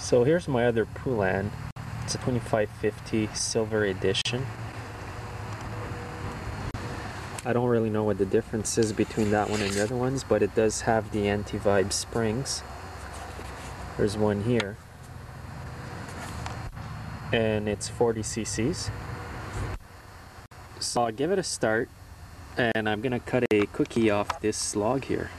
So here's my other Poulan. It's a 2550 silver edition. I don't really know what the difference is between that one and the other ones, but it does have the anti-vibe springs. There's one here. And it's 40 cc's. So I'll give it a start, and I'm gonna cut a cookie off this log here.